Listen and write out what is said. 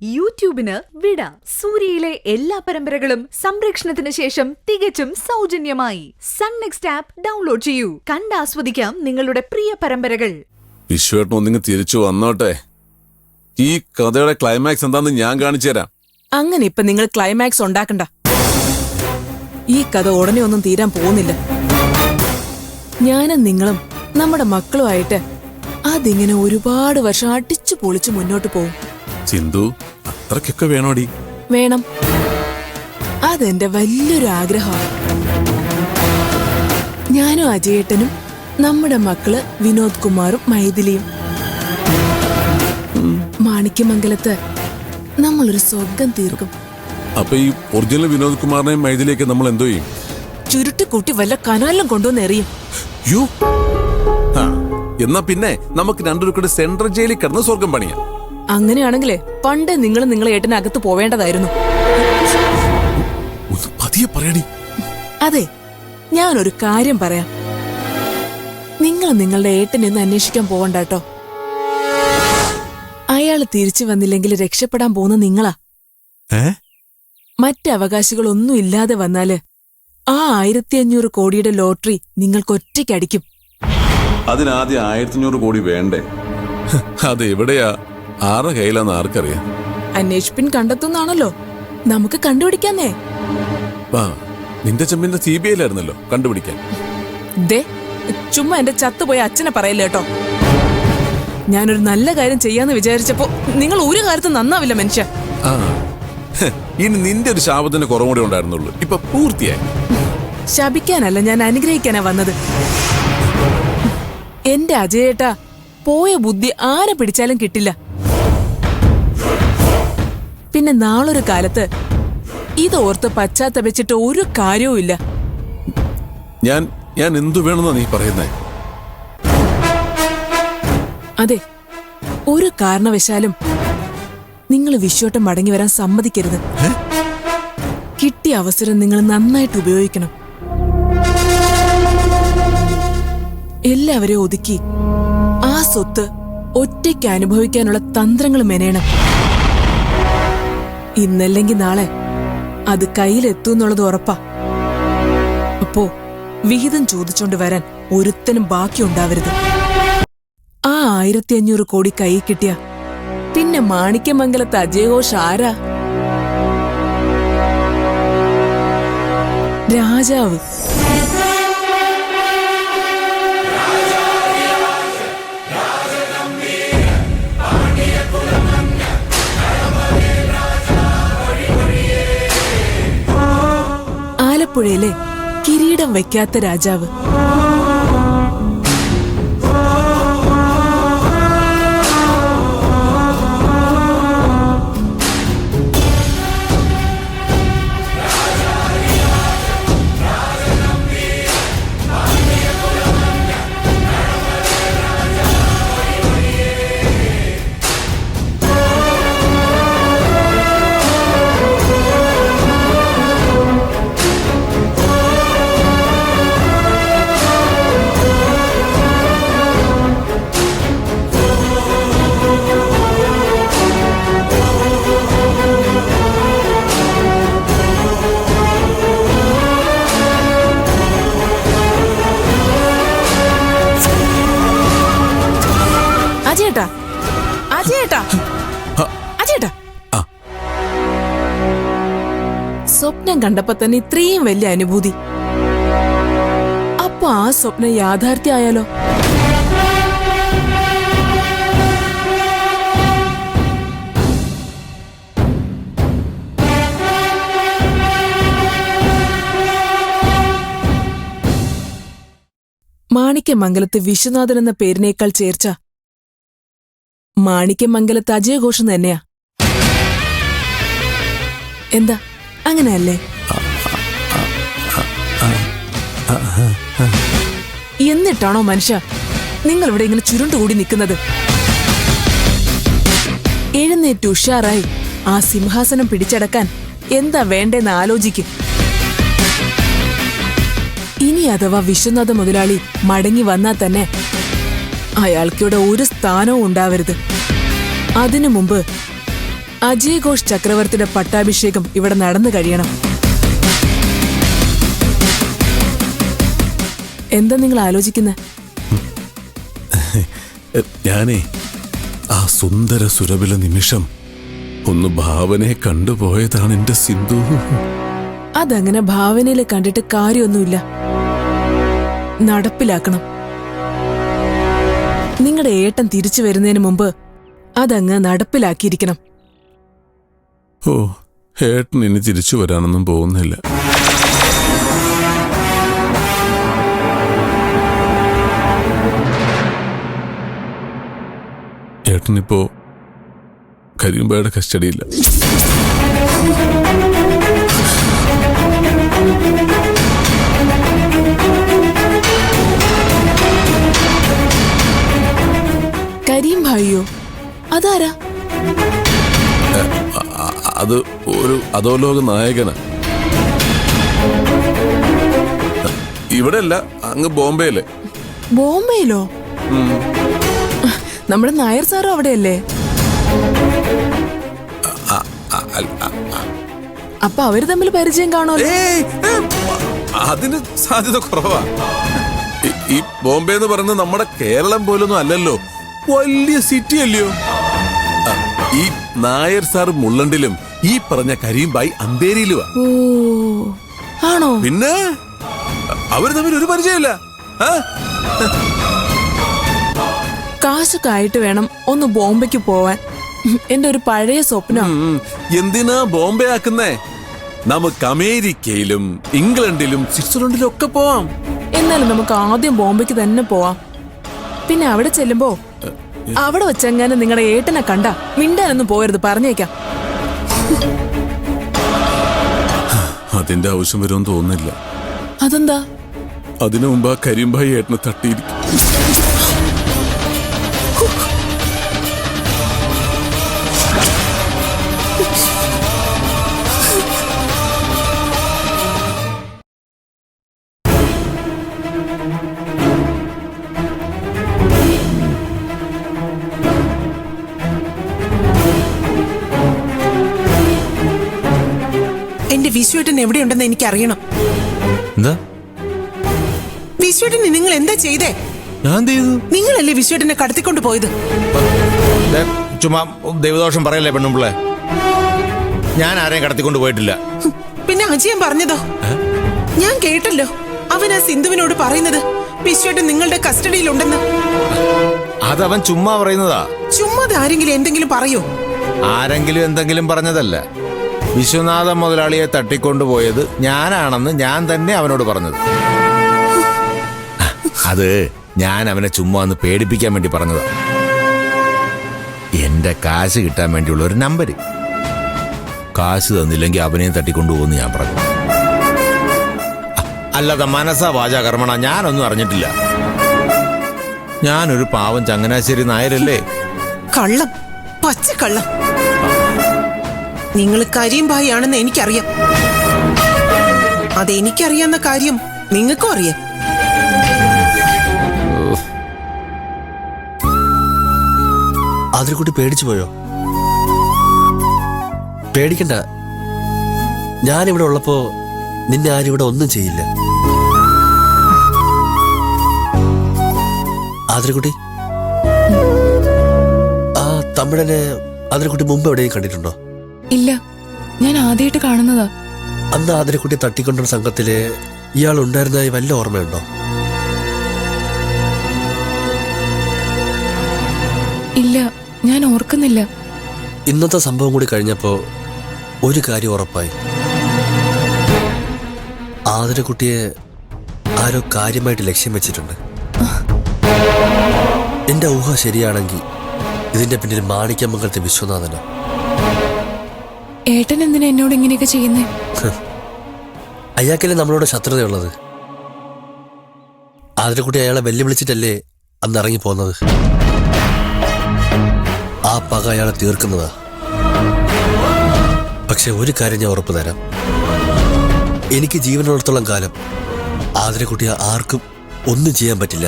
യൂട്യൂബിന് വിട. സൂര്യയിലെ എല്ലാ പരമ്പരകളും സംരക്ഷണത്തിന് ശേഷം തികച്ചും സൗജന്യമായി സൺ നെക്സ്റ്റ് ആപ്പ് ഡൗൺലോഡ് ചെയ്യൂ. കണ്ടാസ്വദിക്കാം നിങ്ങളുടെ പ്രിയ പരമ്പരകൾ. വിശ്വേട്ടൻ ഒന്നിങ്ങ് തിരിച്ചു വന്നോട്ടെ. ഈ കഥയുടെ ക്ലൈമാക്സ് എന്താന്ന് ഞാൻ കാണിച്ചു തരാം. അങ്ങനെ ഇപ്പൊ നിങ്ങൾ ക്ലൈമാക്സ് ഉണ്ടാക്കണ്ട. ഈ കഥ ഉടനെ ഒന്നും തീരാൻ പോകുന്നില്ല. ഞാനും നിങ്ങളും നമ്മുടെ മക്കളുമായിട്ട് അതിങ്ങനെ ഒരുപാട് വർഷം അടിച്ചു പൊളിച്ചു മുന്നോട്ട് പോകും. സിന്ധു, അത്രക്കൊക്കെ വേണോടി? വേണം. അതെന്റെ വലിയൊരു ആഗ്രഹമാണ്. ഞാനും അജയേട്ടനും നമ്മുടെ മക്കള് വിനോദ് കുമാറും മൈഥിലിയും മാണിക്യമംഗലത്ത് നമ്മളൊരു സ്വർഗം തീർക്കും. അപ്പൊ ഈ ഒറിജിനൽ വിനോദ് കുമാറിനെയും മൈഥിലിയൊക്കെ നമ്മൾ എന്തോ ചെയ്യും? ചുരുട്ടിക്കൂട്ടി വല്ല കനാലിലും കൊണ്ടുവന്ന് എറിയും. എന്നാ പിന്നെ നമുക്ക് രണ്ടുപേർക്കൂടെ സെൻട്രൽ ജയിലിൽ കിടന്ന് സ്വർഗം പണിയാം. അങ്ങനെയാണെങ്കിലേ പണ്ട് നിങ്ങൾ നിങ്ങളെ ഏട്ടനകത്ത് പോവേണ്ടതായിരുന്നു. ഒന്ന് പതിയെ പറയടി. അതെ, ഞാനൊരു കാര്യം പറയാം. നിങ്ങൾ നിങ്ങളുടെ ഏട്ടനെന്ന് അന്വേഷിക്കാൻ പോവണ്ട കേട്ടോ. അയാള് തിരിച്ചു വന്നില്ലെങ്കിൽ രക്ഷപ്പെടാൻ പോകുന്ന നിങ്ങളാ. മറ്റവകാശികളൊന്നും ഇല്ലാതെ വന്നാല് ആ 1500 കോടിയുടെ ലോട്ടറി നിങ്ങൾക്ക് ഒറ്റയ്ക്കടിക്കും. അതിനാദ്യം 1500 കോടി വേണ്ടേ? അതെവിടെയാ, ആരുടെ കയ്യിലാന്ന് ആർക്കറിയാം? അന്വേഷിപ്പിൻ കണ്ടെത്തുന്നാണല്ലോ. നമുക്ക് കണ്ടുപിടിക്കാന്നേ. നിന്റെ ചെമ്പിന്റെ CBI യിലായിരുന്നല്ലോ കണ്ടുപിടിക്കാൻ. ദേ, ചുമ്മാ എന്റെ ചത്തുപോയ അച്ഛനെ പറയല്ലേ കേട്ടോ. ഞാനൊരു നല്ല കാര്യം ചെയ്യാന്ന് വിചാരിച്ചപ്പോ നിങ്ങൾ ഒരു കാര്യത്തും നന്നാവില്ല മനുഷ്യ. ഇനി നിന്റെ ഒരു ശാപത്തിന്റെ കുറവുകൂടെ ഉണ്ടായിരുന്നുള്ളൂ. ഇപ്പൊ പൂർത്തിയായി. ശപിക്കാനല്ല, ഞാൻ അനുഗ്രഹിക്കാനാ വന്നത്. എന്റെ അജയേട്ടാ, പോയ ബുദ്ധി ആരെ പിടിച്ചാലും കിട്ടില്ല. പിന്നെ നാളൊരു കാലത്ത് ഇതോർത്ത് പശ്ചാത്തപിച്ചിട്ട് ഒരു കാര്യവും ഇല്ല. ഞാൻ എന്തു വേണമെന്നാ നീ പറയുന്നേ? അതെ, ഒരു കാരണവശാലും നിങ്ങൾ വിശ്വട്ടം മടങ്ങി വരാൻ സമ്മതിക്കരുത്. കിട്ടിയ അവസരം നിങ്ങൾ നന്നായിട്ട് ഉപയോഗിക്കണം. എല്ലാവരെയും ഒതുക്കി ആ സ്വത്ത് ഒറ്റയ്ക്ക് അനുഭവിക്കാനുള്ള തന്ത്രങ്ങൾ മെനയണം. ഇന്നല്ലെങ്കിൽ നാളെ അത് കയ്യിലെത്തുന്നുള്ളത് ഉറപ്പാ. അപ്പോ വിഹിതം ചോദിച്ചോണ്ട് വരാൻ ഒരുത്തനും ബാക്കിയുണ്ടാവരുത്. ആ 1500 കോടി കൈ കിട്ടിയ പിന്നെ മാണിക്യമംഗലത്ത് അജയഘോഷ് ആരാ? രാജാവ്. ആലപ്പുഴയിലെ കിരീടം വയ്ക്കാത്ത രാജാവ്. സ്വപ്നം കണ്ടപ്പോ തന്നെ ഇത്രയും വലിയ അനുഭൂതി. അപ്പൊ ആ സ്വപ്നം യാഥാർത്ഥ്യമായാലോ? മാണിക്യമംഗലത്ത് വിശ്വനാഥൻ എന്ന പേരിനേക്കാൾ ചേർച്ച മാണിക്യമംഗലത്ത് അജയഘോഷം തന്നെയാ. എന്താ, അങ്ങനെയല്ലേ? എന്നിട്ടാണോ മനുഷ്യ നിങ്ങളിവിടെ ഇങ്ങനെ ചുരുണ്ടുകൂടി നിൽക്കുന്നത്? എഴുന്നേറ്റ് ഉഷാറായി ആ സിംഹാസനം പിടിച്ചടക്കാൻ എന്താ വേണ്ടെന്ന് ആലോചിക്കും. ഇനി അഥവാ വിശ്വനാഥ മുതലാളി മടങ്ങി വന്നാൽ തന്നെ അയാൾക്കിവിടെ ഒരു സ്ഥാനവും ഉണ്ടാവരുത്. അതിനു മുമ്പ് അജയ് ഘോഷ് ചക്രവർത്തിയുടെ പട്ടാഭിഷേകം ഇവിടെ നടന്നു കഴിയണം. എന്താ നിങ്ങൾ ആലോചിക്കുന്നത്? ഞാനേ ആ സുന്ദര സുരഭില നിമിഷം ഒന്ന് ഭാവനയെ കണ്ടുപോയതാണ് എന്റെ സിന്ധു. അതങ്ങനെ ഭാവനയിൽ കണ്ടിട്ട് കാര്യമൊന്നുമില്ല, നടപ്പിലാക്കണം. നിങ്ങളുടെ ഏട്ടൻ തിരിച്ചു വരുന്നതിന് മുമ്പ് അതങ്ങ് നടപ്പിലാക്കിയിരിക്കണം. ഓ, ഏട്ടൻ ഇനി തിരിച്ചു വരാനൊന്നും പോകുന്നില്ല. ഏട്ടനിപ്പോ കരീംബായുടെ കസ്റ്റഡിയില്ല. കരീം ഭായിയോ? അതാരാ? അത് ഒരു അധോലോക നായകനാ. ഇവിടെ അല്ല, അങ്ങ് ബോംബെയില്. ബോംബെയിലോ? നമ്മുടെ നായർ സാറും അവിടെയല്ലേ? അപ്പൊ അവര് തമ്മിൽ പരിചയം കാണുമല്ലോ. അതിന് സാധ്യത കുറവാ. ഈ ബോംബെ എന്ന് പറയുന്നത് നമ്മുടെ കേരളം പോലൊന്നും അല്ലല്ലോ, വലിയ സിറ്റി അല്ലയോ. ഈ നായർ സാർ മുള്ളണ്ടിലും ഈ പറഞ്ഞ കരീംബായി അന്തേരിയിലുവാ. ഓ, ആണോ? പിന്നെ അവര് തമ്മിൽ ഒരു പരിചയമില്ല. കാശൊക്കെ ആയിട്ട് വേണം ഒന്ന് ബോംബെക്ക് പോവാൻ. എന്റെ ഒരു പഴയ സ്വപ്നം. എന്തിനാ ബോംബെ ആക്കുന്നേ? നമുക്ക് അമേരിക്കയിലും ഇംഗ്ലണ്ടിലും സ്വിറ്റ്സർലൻഡിലും ഒക്കെ പോവാം. എന്നാലും നമുക്ക് ആദ്യം ബോംബെക്ക് തന്നെ പോവാം. പിന്നെ അവിടെ ചെല്ലുമ്പോ അവിടെ വെച്ചെങ്ങാനും നിങ്ങളുടെ ഏട്ടനെ കണ്ട മിണ്ടാനൊന്നും പോയരുത്, പറഞ്ഞേക്കാം. അതിന്റെ ആവശ്യം വരുമെന്ന് തോന്നുന്നില്ല. അതെന്താ? അതിനു മുമ്പ് ആ കരീംഭായി ഏട്ടനെ തട്ടിയിരിക്കും. എന്റെ വിശ്വേട്ടൻ എവിടെയുണ്ടെന്ന് എനിക്കറിയണം. എന്താ വിശ്വേട്ടന് നിങ്ങൾ എന്താ ചെയ്തേ? ഞാൻ ചെയ്തു? നിങ്ങളല്ലേ വിശ്വേട്ടനെ കടത്തിക്കൊണ്ട് പോയത്? ചുമ്മാ ദൈവദോഷം പറയല്ലേ പെണ്ണുമ്പിള്ളേ. ഞാൻ ആരെയും കടത്തിക്കൊണ്ട് പോയിട്ടില്ല. പിന്നെ അജയൻ പറഞ്ഞതോ? ഞാൻ കേട്ടല്ലോ, അവൻ ആ സിന്ധുവിനോട് പറയുന്നത് വിശ്വേട്ടൻ നിങ്ങളുടെ കസ്റ്റഡിയിലുണ്ടെന്ന്. അതവൻ ചുമ്മാ പറയുന്നതാ. ചുമ്മാതെ ആരെങ്കിലും എന്തെങ്കിലും പറയോ? ആരെങ്കിലും എന്തെങ്കിലും പറഞ്ഞതല്ല. വിശ്വനാഥൻ മുതലാളിയെ തട്ടിക്കൊണ്ടുപോയത് ഞാനാണെന്ന് ഞാൻ തന്നെ അവനോട് പറഞ്ഞത്. അത് ഞാൻ അവനെ ചുമ്മാ ഒന്ന് പേടിപ്പിക്കാൻ വേണ്ടി പറഞ്ഞതാ. എന്റെ കാശ് കിട്ടാൻ വേണ്ടിയുള്ള ഒരു നമ്പര്. കാശ് തന്നില്ലെങ്കിൽ അവനെയും തട്ടിക്കൊണ്ടുപോകുന്നു ഞാൻ പറഞ്ഞു. അല്ലാതെ മനസ്സാ വാചാ കർമ്മണ ഞാനൊന്നും അറിഞ്ഞിട്ടില്ല. ഞാനൊരു പാവം ചങ്ങനാശ്ശേരി നായരല്ലേ. കള്ളം, പച്ചക്കള്ളം. നിങ്ങൾ കരീംഭായി ആണെന്ന് എനിക്കറിയാം. അതെനിക്കറിയാവുന്ന കാര്യം നിങ്ങൾക്കും അറിയാം. അതിനെക്കുട്ടി പേടിച്ചു പോയോ? പേടിക്കണ്ട, ഞാനിവിടെ ഉള്ളപ്പോ നിന്നെ ആരും ഇവിടെ ഒന്നും ചെയ്യില്ല. അതിനെക്കുട്ടി, ആ തമിഴനെ അതിനെക്കുട്ടി മുമ്പ് എവിടെയും കണ്ടിട്ടുണ്ടോ? ഇല്ല, ഞാൻ ആദ്യമായിട്ട് കാണുന്നതാ. അന്ന് അതിനെക്കുട്ടി തട്ടിക്കൊണ്ടുവന്ന സംഘത്തില് ഇയാൾ ഉണ്ടായിരുന്നതായി വല്ല ഓർമ്മയുണ്ടോ? ഇല്ല, ഞാൻ ഓർക്കുന്നില്ല. ഇന്നത്തെ സംഭവം കൂടി കഴിഞ്ഞപ്പോ ഒരു കാര്യം ഉറപ്പായി. ആതിരക്കുട്ടിയെ ആരോ കാര്യമായിട്ട് ലക്ഷ്യം വെച്ചിട്ടുണ്ട്. എന്റെ ഊഹ ശരിയാണെങ്കിൽ ഇതിന്റെ പിന്നിൽ മാണിക്യമംഗലത്തെ വിശ്വനാഥനാ. ഏട്ടൻ എന്തിനാ എന്നോട് ഇങ്ങനെയൊക്കെ ചെയ്യുന്നേ? അയാൾക്കല്ലേ നമ്മളോട് ശത്രുതയുള്ളത്. ആതിരക്കുട്ടി അയാളെ വെല്ലുവിളിച്ചിട്ടല്ലേ അന്ന് ഇറങ്ങി പോന്നത്. ആ പക അയാളെ തീർക്കുന്നതാ. പക്ഷെ ഒരു കാര്യം ഞാൻ ഉറപ്പു തരാം, എനിക്ക് ജീവനുള്ളിടത്തോളം കാലം ആതിരക്കുട്ടിയെ ആർക്കും ഒന്നും ചെയ്യാൻ പറ്റില്ല.